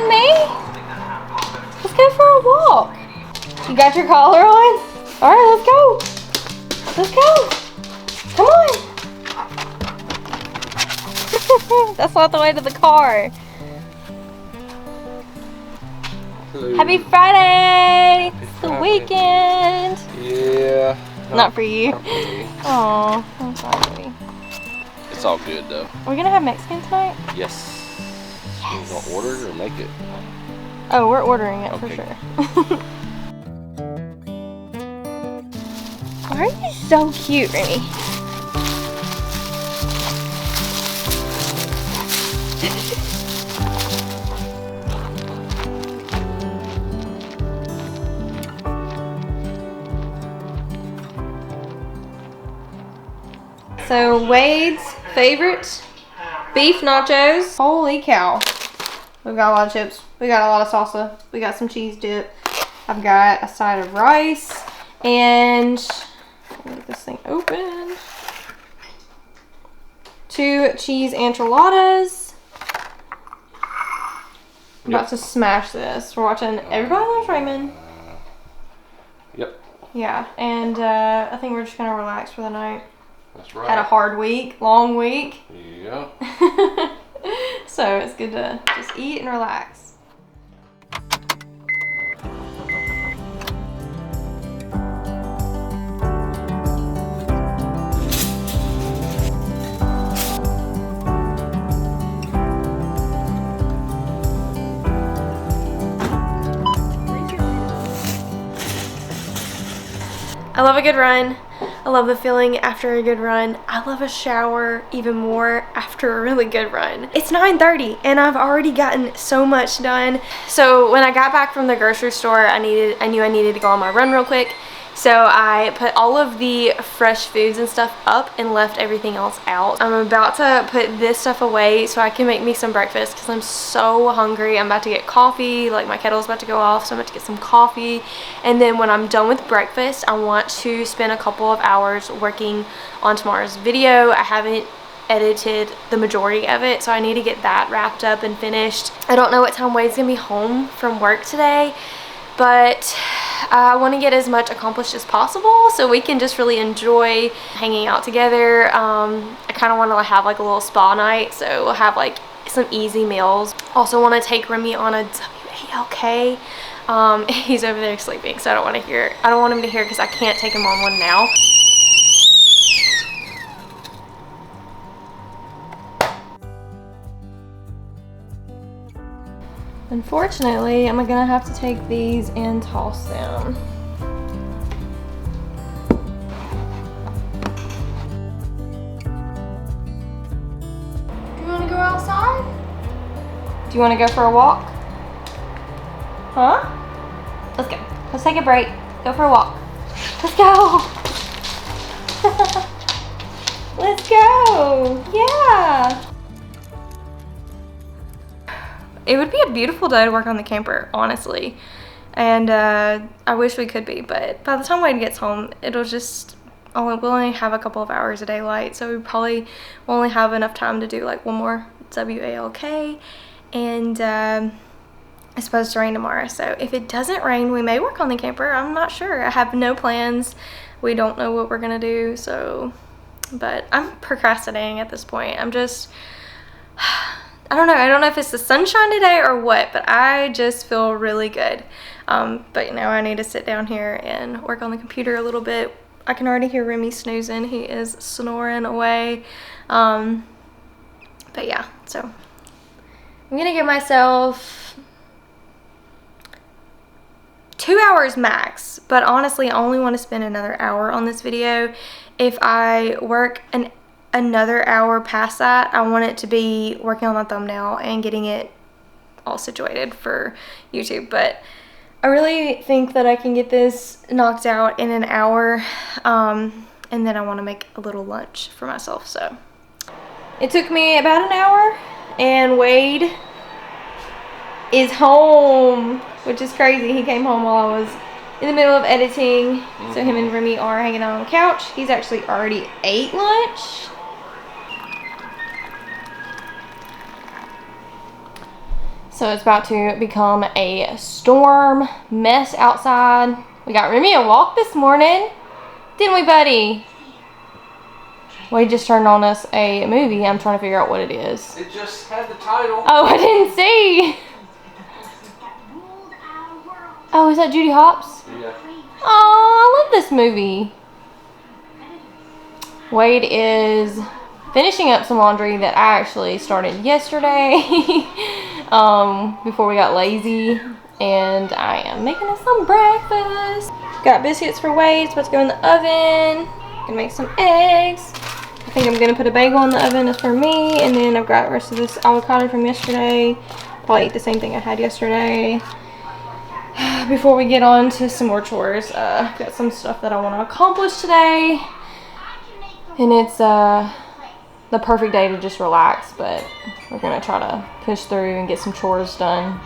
join me? Let's go for a walk. You got your collar on? All right, let's go. Let's go. Come on. That's not the way to the car. Hello. Happy Friday. It's the Friday. weekend. Yeah. Not for you. Not for me. Oh, I'm sorry. It's all good though. Are we gonna have Mexican tonight? Yes. You gonna order it or make it? Oh, we're ordering it Okay. for sure. Why are you so cute, Remy? So Wade's favorite beef nachos. Holy cow. We've got a lot of chips. We got a lot of salsa. We got some cheese dip. I've got a side of rice. And let me get this thing open. 2 cheese enchiladas. I'm about to smash this. We're watching Everybody Loves Raymond. Yep. Yeah, and I think we're just gonna relax for the night. That's right. Had a hard week, long week. Yeah. So it's good to just eat and relax. I love a good run. I love the feeling after a good run. I love a shower even more after a really good run. It's 9:30 and I've already gotten so much done. So when I got back from the grocery store, I knew I needed to go on my run real quick. So I put all of the fresh foods and stuff up and left everything else out. I'm about to put this stuff away so I can make me some breakfast because I'm so hungry. I'm about to get coffee, like my kettle's about to go off, so I'm about to get some coffee. And then when I'm done with breakfast, I want to spend a couple of hours working on tomorrow's video. I haven't edited the majority of it, so I need to get that wrapped up and finished. I don't know what time Wade's gonna be home from work today, but I want to get as much accomplished as possible so we can just really enjoy hanging out together. I kind of want to have like a little spa night, so we'll have like some easy meals. Also want to take Remy on a WALK. He's over there sleeping, so I don't want him to hear because I can't take him on one now. Unfortunately, I'm gonna have to take these and toss them. Do you wanna go outside? Do you wanna go for a walk? Huh? Let's go. Let's take a break. Go for a walk. Let's go. Let's go. Yeah. It would be a beautiful day to work on the camper, honestly. And I wish we could be, but by the time Wade gets home, we'll only have a couple of hours of daylight, so we probably will only have enough time to do like one more WALK. And it's supposed to rain tomorrow, so if it doesn't rain, we may work on the camper. I'm not sure. I have no plans. We don't know what we're gonna do, so, but I'm procrastinating at this point. I'm just, I don't know if it's the sunshine today or what, but I just feel really good. But now I need to sit down here and work on the computer a little bit. I can already hear Remy snoozing. He is snoring away. But yeah, so I'm gonna give myself 2 hours max, but honestly I only want to spend another hour on this video. If I work another hour past that, I want it to be working on the thumbnail and getting it all situated for YouTube. But I really think that I can get this knocked out in an hour, and then I want to make a little lunch for myself. So it took me about an hour and Wade is home, which is crazy. He came home while I was in the middle of editing. So him and Remy are hanging out on the couch. He's actually already ate lunch. So it's about to become a storm mess outside. We got Remy a walk this morning, didn't we, buddy? Wade just turned on us a movie. I'm trying to figure out what it is. It just had the title. Oh, I didn't see. Oh, is that Judy Hopps? Yeah. Oh, I love this movie. Wade is finishing up some laundry that I actually started yesterday before we got lazy. And I am making us some breakfast. Got biscuits for Wade. It's about to go in the oven. Gonna make some eggs. I think I'm gonna put a bagel in the oven. That's for me. And then I've got the rest of this avocado from yesterday. Probably eat the same thing I had yesterday. Before we get on to some more chores, I've got some stuff that I want to accomplish today. And it's the perfect day to just relax, but we're gonna try to push through and get some chores done.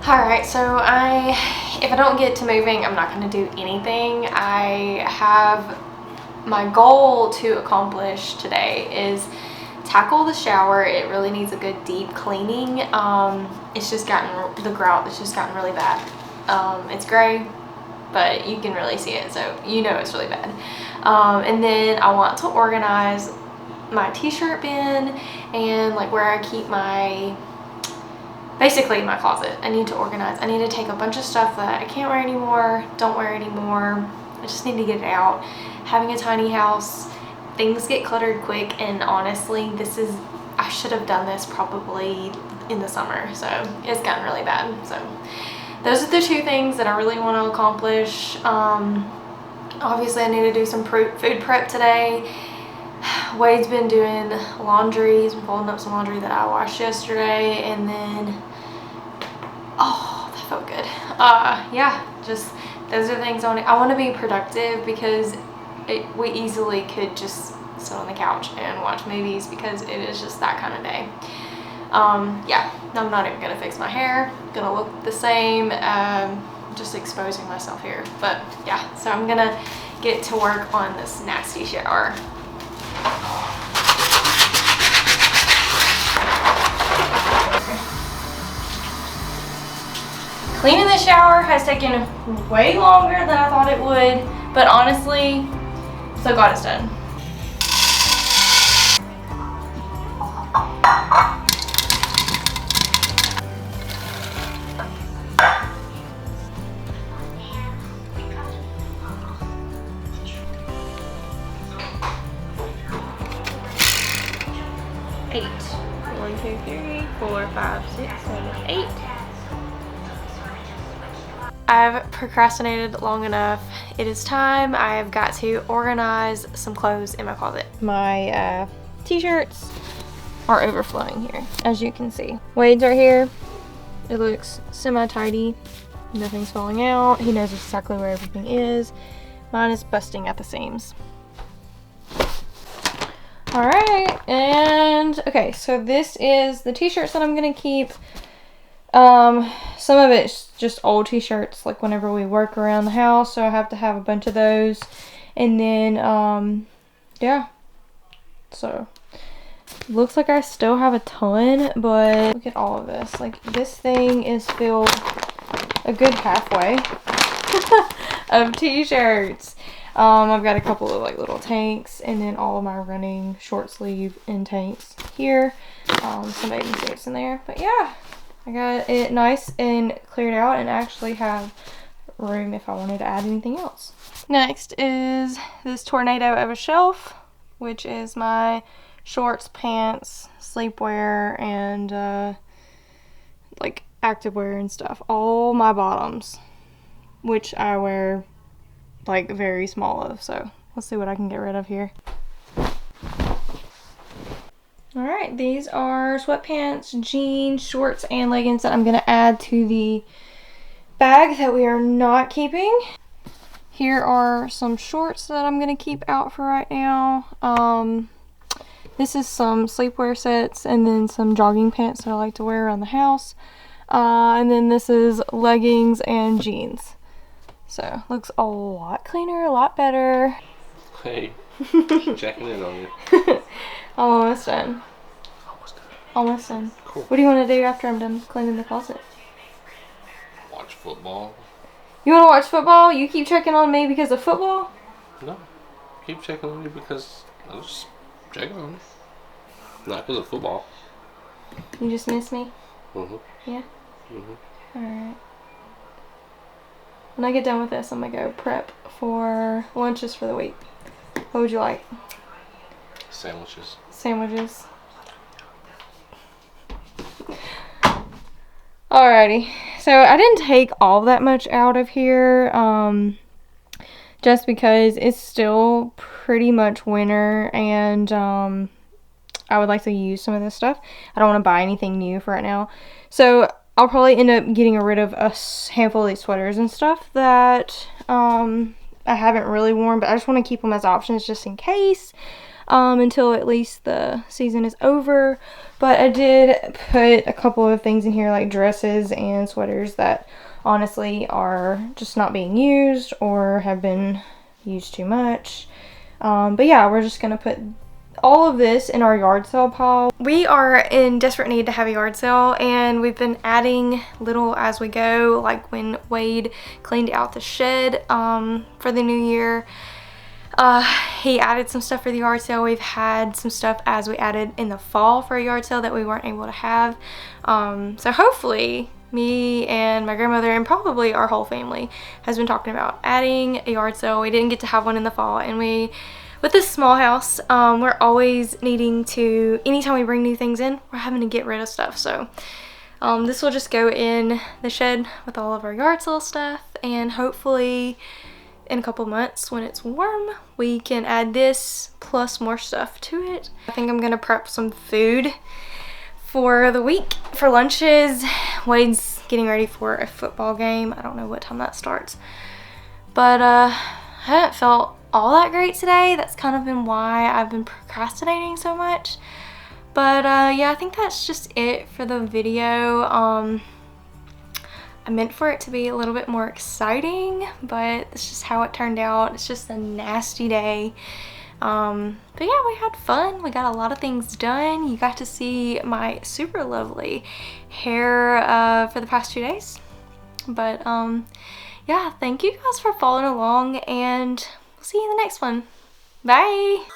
Alright, so if I don't get to moving, I'm not going to do anything. I have my goal to accomplish today is tackle the shower. It really needs a good deep cleaning. It's just gotten, the grout has just gotten really bad. It's gray, but you can really see it, so you know it's really bad. And then I want to organize my t-shirt bin and like where I keep basically my closet. I need to organize. I need to take a bunch of stuff that I can't wear anymore, don't wear anymore. I just need to get it out. Having a tiny house, things get cluttered quick, and honestly, I should have done this probably in the summer, so it's gotten really bad. So those are the two things that I really want to accomplish. Obviously, I need to do some food prep today. Wade's been doing laundry. He's been folding up some laundry that I washed yesterday, and then, oh, that felt good. Yeah, just those are things I want to be productive, because we easily could just sit on the couch and watch movies, because it is just that kind of day. Yeah, I'm not even gonna fix my hair. Gonna look the same. Just exposing myself here, but yeah. So I'm gonna get to work on this nasty shower. Cleaning the shower has taken way longer than I thought it would, but honestly, so glad it's done. Eight. 1, 2, 3, 4, 5, 6, 7, 8. I've procrastinated long enough. It is time. I have got to organize some clothes in my closet. My t-shirts are overflowing here, as you can see. Wade's right here. It looks semi-tidy. Nothing's falling out. He knows exactly where everything is. Mine is busting at the seams. Alright, and okay, so this is the t-shirts that I'm gonna keep. Some of it's just old t-shirts, like whenever we work around the house, so I have to have a bunch of those. And then, yeah, so looks like I still have a ton, but look at all of this. Like, this thing is filled a good halfway of t-shirts. I've got a couple of like little tanks, and then all of my running short sleeve and tanks here. Some baby suits in there, but yeah, I got it nice and cleared out, and actually have room if I wanted to add anything else. Next is this tornado of a shelf, which is my shorts, pants, sleepwear, and like activewear and stuff. All my bottoms, which I wear like very small of, so let's see what I can get rid of here. Alright, these are sweatpants, jeans, shorts, and leggings that I'm going to add to the bag that we are not keeping. Here are some shorts that I'm going to keep out for right now. This is some sleepwear sets, and then some jogging pants that I like to wear around the house. And then this is leggings and jeans. So looks a lot cleaner, a lot better. Hey, checking in on you. Almost done. Almost done. Almost done. Cool. What do you want to do after I'm done cleaning the closet? Watch football. You want to watch football? You keep checking on me because of football? No, keep checking on you because I was just checking on you. Not because of football. You just miss me? Mhm. Yeah? Mhm. Alright. When I get done with this, I'm going to go prep for lunches for the week. What would you like? Sandwiches. Sandwiches. Alrighty. So I didn't take all that much out of here, just because it's still pretty much winter, and I would like to use some of this stuff. I don't want to buy anything new for right now. So I'll probably end up getting rid of a handful of these sweaters and stuff that I haven't really worn, but I just want to keep them as options just in case, until at least the season is over. But I did put a couple of things in here, like dresses and sweaters that honestly are just not being used or have been used too much. But yeah, we're just gonna put all of this in our yard sale pile. We are in desperate need to have a yard sale, and we've been adding little as we go. Like when Wade cleaned out the shed for the new year, he added some stuff for the yard sale. We've had some stuff as we added in the fall for a yard sale that we weren't able to have. So hopefully me and my grandmother and probably our whole family has been talking about adding a yard sale. We didn't get to have one in the fall, and with this small house, we're always needing to, anytime we bring new things in, we're having to get rid of stuff. So this will just go in the shed with all of our yard sale stuff, and hopefully in a couple months when it's warm, we can add this plus more stuff to it. I think I'm gonna prep some food for the week for lunches. Wade's getting ready for a football game. I don't know what time that starts, but I haven't felt all that great today. That's kind of been why I've been procrastinating so much. But yeah, I think that's just it for the video. I meant for it to be a little bit more exciting, but it's just how it turned out. It's just a nasty day. But yeah, we had fun. We got a lot of things done. You got to see my super lovely hair for the past 2 days. But yeah, thank you guys for following along, and we'll see you in the next one. Bye!